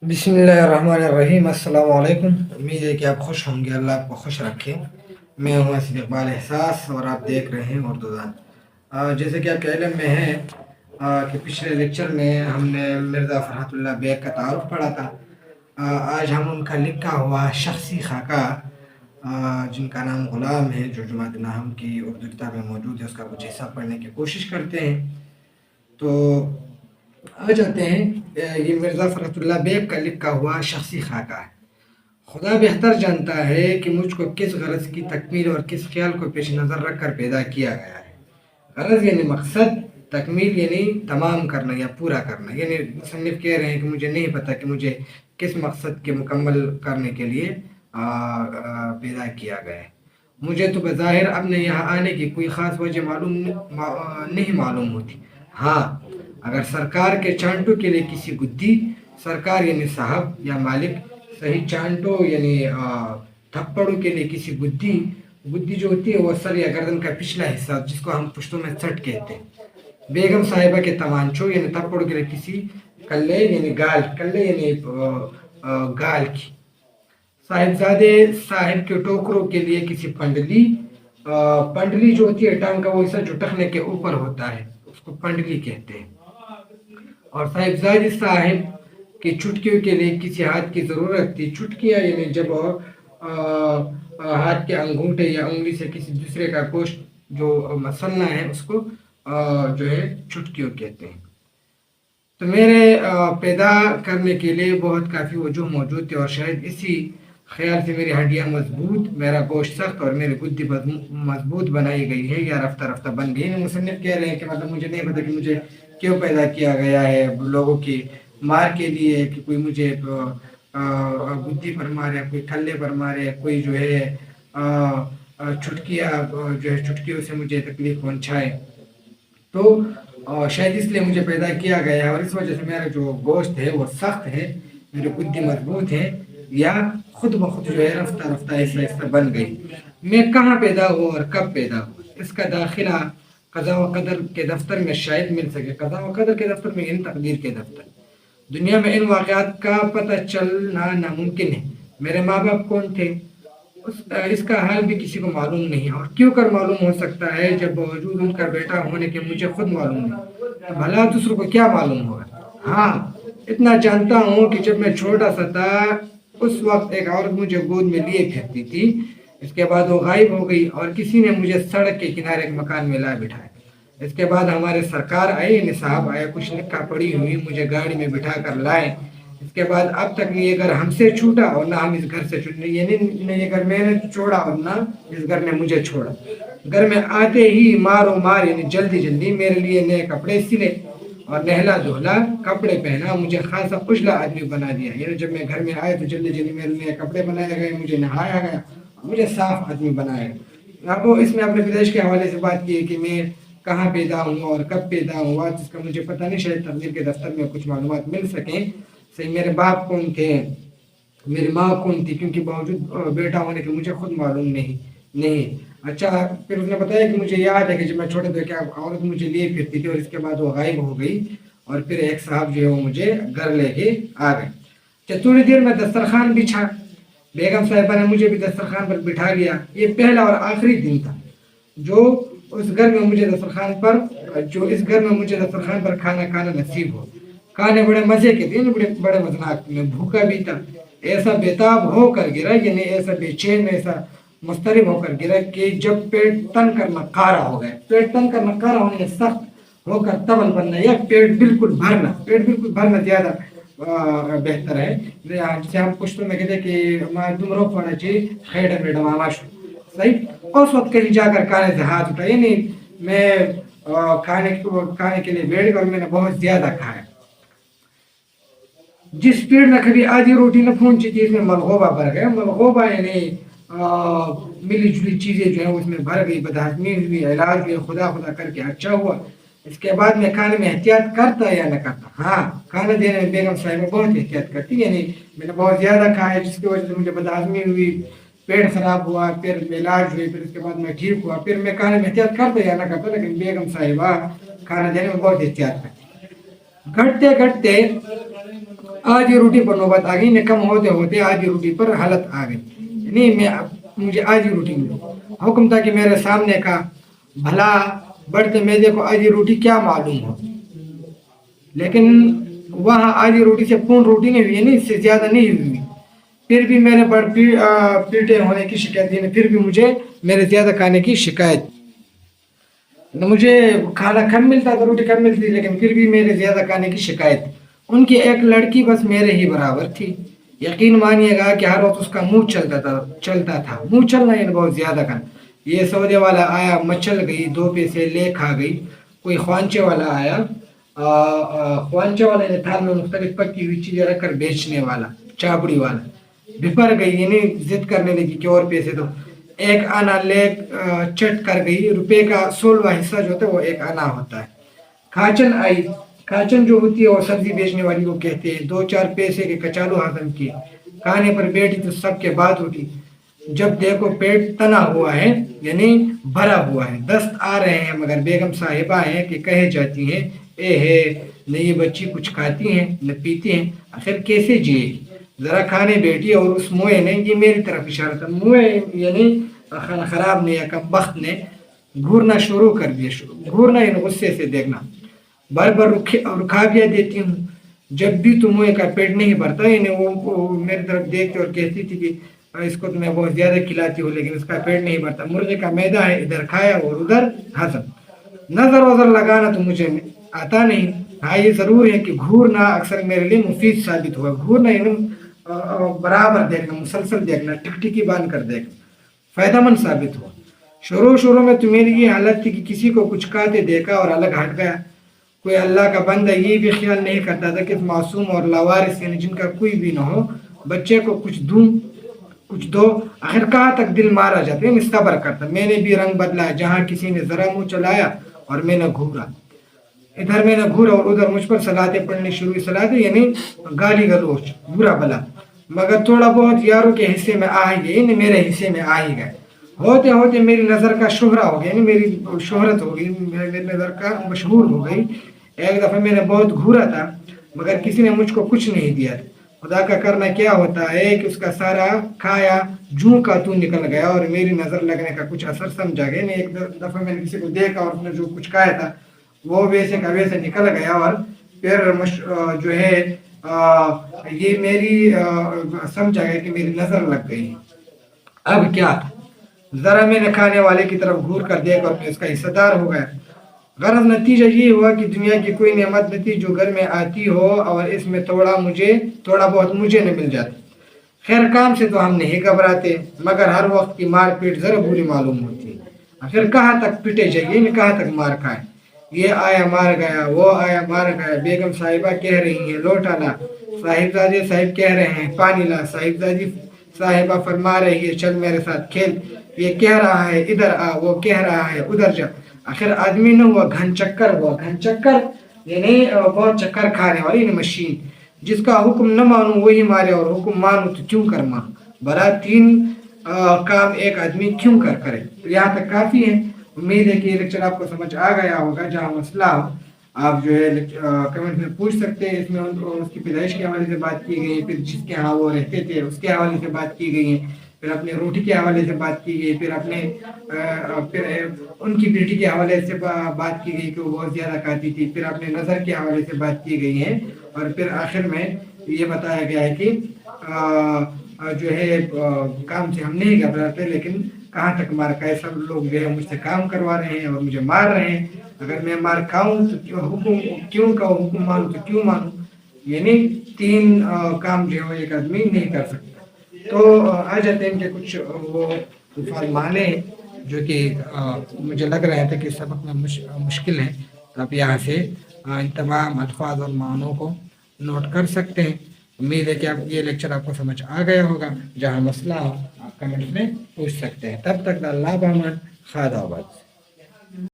बिस्मिल्लाहिर्रहमानिर्रहीम। अस्सलाम वालेकुम। उम्मीद है कि आप खुश होंगे, अल्लाह आपको खुश रखे। मैं हूँ असद इकबाल एहसास और आप देख रहे हैं उर्दू ज़ान। जैसे कि आपके इल्म में है कि पिछले लेक्चर में हमने मिर्ज़ा फ़रहतुल्लाह बेग का तारुफ पढ़ा था। आज हम उनका लिखा हुआ शख्सी खाका, जिनका नाम ग़ुलाम है, जो जुमात नाहम की उर्दू किताब में मौजूद है, उसका कुछ हिस्सा पढ़ने की कोशिश करते हैं। तो आ जाते हैं। ये मिर्ज़ा फ़रहतुल्लाह बेग का लिखा हुआ शख्सी खाका है। खुदा बेहतर जानता है कि मुझको किस गरज की तकमील और किस ख्याल को पेश नज़र रख कर पैदा किया गया है। गरज यानी मकसद, तकमील यानी तमाम करना या पूरा करना। यानी मुसन्निफ़ कह रहे हैं कि मुझे नहीं पता कि मुझे किस मकसद के मुकम्मल करने के लिए पैदा किया गया है। मुझे तो बज़ाहिर अपने यहाँ आने की कोई ख़ास वजह नहीं मालूम होती। हाँ, अगर सरकार के चांटो के लिए किसी गुद्दी, सरकार यानी साहब या मालिक, सही चांटो यानी थप्पड़ों के लिए किसी गुद्दी। गुद्दी जो होती है वो सर या गर्दन का पिछला हिस्सा, जिसको हम पुश्तों में सट कहते हैं। बेगम साहिबा के तमांचो यानी थप्पड़ों के लिए किसी कल्ले यानी गाल, कल्ले यानी गाल की। साहिबजादे साहिब के टोकरों के लिए किसी पंडली। पंडली जो होती है टांग का वो हिस्सा जो टखने के ऊपर होता है, उसको पंडली कहते हैं। और साहिबजादे साहिब की चुटकियों के लिए किसी हाथ की ज़रूरत थी। चुटकियाँ यानी जब हाथ के अंगूठे या उंगली से किसी दूसरे का गोश्त जो मसलना है, उसको जो है चुटकियों कहते हैं। तो मेरे पैदा करने के लिए बहुत काफ़ी वजूह मौजूद थे और शायद इसी ख्याल से मेरी हड्डियाँ मजबूत, मेरा गोश्त सख्त और मेरी बुद्धि मजबूत बनाई गई है या रफ्ता रफ्ता बन गई है। मुसन्निफ कह रहे हैं कि मतलब मुझे नहीं पता कि मुझे क्यों पैदा किया गया है, लोगों की मार के लिए, कि कोई मुझे बुद्धि पर मारे, कोई खल्ले पर मारे, कोई जो है चुटकियाँ जो है चुटकियों से मुझे तकलीफ पहुँचाए। तो शायद इसलिए मुझे पैदा किया गया है और इस वजह से मेरा जो गोश्त है वो सख्त है, मेरी बुद्धि मजबूत है, या खुद ब खुद जो है रफ्ता रफ्ता ऐसा ऐसा बन गई। मैं कहाँ पैदा हुआ और कब पैदा हुआ, इसका दाखिला कज़ा व क़दर के दफ्तर में शायद मिल सके। कज़ा व क़दर के दफ्तर में यानी तकदीर के दफ्तर। दुनिया में इन वाक़यात का पता चलना नामुमकिन है। मेरे माँ बाप कौन थे, इसका हाल भी किसी को मालूम नहीं है। और क्यों कर मालूम हो सकता है जब बावजूद उनका बेटा होने के मुझे खुद मालूम नहीं, तो भला दूसरों को क्या मालूम होगा। हाँ, इतना जानता हूँ कि जब मैं छोटा सा था उस वक्त एक औरत मुझे गोद में लिए फिरती थी। इसके बाद वो गायब हो गई और किसी ने मुझे सड़क के किनारे एक मकान में ला बिठाया। इसके बाद हमारे सरकार आए, यानी साहब आए, कुछ लिखा पढ़ी हुई मुझे गाड़ी में बिठा कर लाए। इसके बाद अब तक ये घर हमसे छूटा और ना हम इस घर से छूटे, यानी न ये घर मैंने छोड़ा और ना इस घर ने मुझे छोड़ा। घर में आते ही मारो मार यानी जल्दी जल्दी मेरे लिए नए कपड़े सिले और नहला धोला कपड़े पहना, मुझे खासा उजला आदमी बना दिया। यानी जब मैं घर में आया तो जल्दी जल्दी मेरे लिए कपड़े बनाए गए, मुझे नहाया गया, मुझे साफ आदमी बनाया गया। आपको इसमें अपने पैदाइश के हवाले से बात की है कि मैं कहाँ पैदा हुआ और कब पैदा हुआ, जिसका मुझे पता नहीं, शायद तकदीर के दफ्तर में कुछ मालूमात मिल सकें। सही, मेरे बाप कौन थे, मेरी माँ कौन थी, क्योंकि बावजूद बेटा होने के मुझे खुद मालूम नहीं। अच्छा, फिर उसने बताया कि मुझे याद है कि जब मैं छोटे थे क्या औरत मुझे लिए फिरती थी और इसके बाद वो गायब हो गई और फिर एक साहब जो है वो मुझे घर लेके आ गए। अच्छा, थोड़ी देर में दस्तरखान बिछा, बेगम साहिबा ने मुझे भी दस्तरखान पर बिठा लिया। ये पहला और आखिरी दिन था जो उस घर में मुझे दस्तरखान पर जो इस घर में मुझे दस्तरखान पर खाना खाना नसीब हो। खाने बड़े मजे के थे, बड़े बड़े मजनाक, में भूखा भी था। ऐसा बेताब होकर गिरा, यानी ऐसा बेचैन, ऐसा मुस्तरिब होकर गिरा कि जब पेट तन कर नकारा हो गया। पेट तन कर नकारा होने सख्त होकर तबल बनना या पेट बिल्कुल भरना ज़्यादा बेहतर है। जिसे हम पुश्तों में कहते हैं कि मैं तुम रो पड़ा चाहिए खेड़ मैडम आवाश। सही, उस वक्त कहीं जाकर खाने से हाथ उठाए, नहीं मैं खाने के लिए बैठ गया और मैंने बहुत ज़्यादा खाया। जिस पेड़ में कभी आधी रोटी न पहुंची थी, इसमें मलगोबा भर गया। मलगोबा यानी मिली जुली चीज़ें जो है उसमें भर गई, बदहजमी हुई, इलाज हुई, खुदा खुदा करके अच्छा हुआ। इसके बाद मैं खाने में एहतियात करता या न करता। हाँ, खाना देने में बेगम साहिबा बहुत एहतियात करती, यानी मैंने बहुत ज़्यादा खाया जिसकी वजह से मुझे बदहजमी हुई, पेट खराब हुआ, फिर इलाज हुई, फिर उसके बाद मैं ठीक हुआ। फिर मैं खाने में एहतियात करता या न करता, लेकिन बेगम साहिबा खाना देने में बहुत एहतियात करती। घटते घटते آدھی روٹی پر نوبت آ گئی، نہ کم ہوتے ہوتے آدھی روٹی پر حالت آ گئی، یعنی مجھے آدھی روٹی ملی۔ حکم تھا کہ میرے سامنے کا بھلا بڑھتے میدے کو آدھی روٹی کیا معلوم ہو، لیکن وہاں آدھی روٹی سے پون روٹی نہیں ہوئی، یعنی اس سے زیادہ نہیں ہوئی۔ پھر بھی میرے بڑھ پیٹے ہونے کی شکایت دی، پھر بھی مجھے میرے زیادہ کھانے کی شکایت، مجھے کھانا کم ملتا تھا، روٹی کم ملتی، لیکن پھر بھی میرے زیادہ کھانے کی شکایت۔ ان کی ایک لڑکی بس میرے ہی برابر تھی، یقین مانیے گا کہ ہر وقت اس کا منہ چلتا تھا، منہ چلنا یعنی بہت زیادہ کھانا۔ یہ سودے والا آیا، مچل گئی، 2 پیسے لے کھا گئی۔ کوئی خوانچے والا آیا، خوانچے والے نے تھال میں مختلف پکی ہوئی چیزیں رکھ کر بیچنے والا، چابڑی والا بپر گئی، یعنی ضد کرنے لگی کہ اور پیسے دو۔ ایک آنا لے چٹ کر گئی، روپے کا 16واں حصہ جو ہوتا ہے وہ ایک آنا ہوتا ہے۔ کھاچن آئی، کھاچن جو ہوتی ہے وہ سبزی بیچنے والی کو کہتے ہیں، 2-4 پیسے کے کچالو ہضم کیے، کھانے پر بیٹھی تو سب کے بعد اٹھی، جب دیکھو پیٹ تنا ہوا ہے یعنی بھرا ہوا ہے، دست آ رہے ہیں مگر بیگم صاحبہ ہیں کہ کہے جاتی ہیں اے ہے نہ یہ بچی کچھ کھاتی ہیں نہ پیتی ہیں، آخر کیسے جیے گی، ذرا کھانے بیٹھی۔ اور اس موئے نے، یہ میری طرف اشارہ تھا، موئے یعنی خانہ خراب نے یا کم بخت نے گھورنا شروع کر دیا، گھورنا یعنی غصے سے دیکھنا، بار بار رکھاویاں دیتی ہوں، جب بھی تو موئے کا پیٹ نہیں بھرتا، یعنی وہ میری طرف دیکھتے اور کہتی تھی کہ اس کو تو میں بہت زیادہ کھلاتی ہوں لیکن اس کا پیٹ نہیں بھرتا، مرغے کا میدا ہے، ادھر کھایا اور ادھر ہضم، نظر وظر لگانا تو مجھے آتا نہیں، ہاں یہ ضرور ہے کہ گھورنا اکثر میرے لیے مفید ثابت ہوا۔ گھورنا یعنی برابر دیکھنا، مسلسل دیکھنا، ٹکٹکی باندھ کر دیکھنا، فائدہ مند ثابت ہوا۔ شروع میں تو میری یہ حالت تھی کہ کسی کو کچھ کھاتے دیکھا اور الگ ہٹ گیا، کوئی اللہ کا بندہ یہ بھی خیال نہیں کرتا تھا کہ معصوم اور لاوارث یعنی جن کا کوئی بھی نہ ہو بچے کو کچھ دوں کچھ دو، آخر کہاں تک دل مارا جاتا ہے، صبر کرتا۔ میں نے بھی رنگ بدلا، جہاں کسی نے ذرا منہ چلایا اور میں نے گھورا، ادھر میں نے گھورا اور ادھر مجھ پر صلاتیں پڑھنی شروع ہوئی، صلاتیں یعنی گالی گلوچ، برا بلا، مگر تھوڑا بہت یاروں کے حصے میں آ ہی گئے، یعنی میرے حصے میں آ ہی گئے، ہوتے ہوتے میری نظر کا شہرہ ہو گیا، یعنی میری شہرت ہو گئی، میری نظر کا مشہور ہو گئی۔ ایک دفعہ میں نے بہت گھورا تھا مگر کسی نے مجھ کو کچھ نہیں دیا، خدا کا کرنا کیا ہوتا ہے کہ اس کا سارا کھایا جوں کا تو نکل گیا اور میری نظر لگنے کا کچھ اثر سمجھا گیا۔ ایک دفعہ میں نے کسی کو دیکھا اور اس نے جو کچھ کھایا تھا وہ ویسے کا ویسے نکل گیا، اور پھر جو ہے یہ میری سمجھا گیا کہ میری نظر لگ گئی۔ اب کیا، ذرا میں نے کھانے والے کی طرف گھور کر دیکھا اور میں اس کا حصہ دار ہو گیا۔ غرض نتیجہ یہ ہوا کہ دنیا کی کوئی نعمت نہیں تھی جو گھر میں آتی ہو اور اس میں تھوڑا بہت مجھے نہ مل جاتا۔ خیر کام سے تو ہم نہیں گھبراتے مگر ہر وقت کی مار پیٹ ذرا بری معلوم ہوتی ہے، آخر کہاں تک پیٹے جائیے، کہاں تک مار کھائیں، یہ آیا مار گیا، وہ آیا مار گیا، بیگم صاحبہ کہہ رہی ہیں لوٹا لا، صاحبزادے صاحب کہہ رہے ہیں پانی لا، صاحبزادی صاحبہ فرما رہی ہے چل میرے ساتھ کھیل، یہ کہہ رہا ہے ادھر آ، وہ کہہ رہا ہے ادھر جا، آخر آدمی نہ ہوا گھن چکر ہوا، گھن چکر یعنی بہت چکر کھانے والی یعنی مشین، جس کا حکم نہ مانوں وہی مارے اور حکم مانوں تو کیوں کر ماں، بھلا 3 کام ایک آدمی کیوں کرے۔ تو یہاں تک کافی ہے، امید ہے کہ یہ لیکچر آپ کو سمجھ آ گیا ہوگا، جہاں مسئلہ ہو آپ جو ہے کمنٹ میں پوچھ سکتے ہیں، اس میں اس کی پیدائش کے حوالے سے بات کی گئی ہے، پھر جس کے ہاں وہ رہتے تھے اس کے حوالے سے بات کی گئی ہے، پھر اپنے روٹی کے حوالے سے بات کی گئی، پھر ان کی بیٹی کے حوالے سے بات کی گئی کہ وہ بہت زیادہ کھاتی تھی، پھر اپنے نظر کے حوالے سے بات کی گئی ہے، اور پھر آخر میں یہ بتایا گیا ہے کہ جو ہے کام سے ہم نہیں گھبراتے لیکن کہاں تک مار کھائے، سب لوگ جو ہے مجھ سے کام کروا رہے ہیں اور مجھے مار رہے ہیں، اگر میں مار کھاؤں تو حکم کیوں کہوں، حکم مانوں تو کیوں مانوں، یعنی 3 کام جو ہے ایک آدمی نہیں کر سکتا۔ تو آ جاتے ہیں کہ کچھ وہ الفاظ معنی جو کہ مجھے لگ رہا تھا کہ سبق میں مشکل ہے، تو آپ یہاں سے ان تمام الفاظ اور معنوں کو نوٹ کر سکتے ہیں۔ امید ہے کہ یہ لیکچر آپ کو سمجھ آ گیا ہوگا، جہاں مسئلہ ہو آپ کمنٹ میں پوچھ سکتے ہیں۔ تب تک اللہ بہمان، خدا آباد۔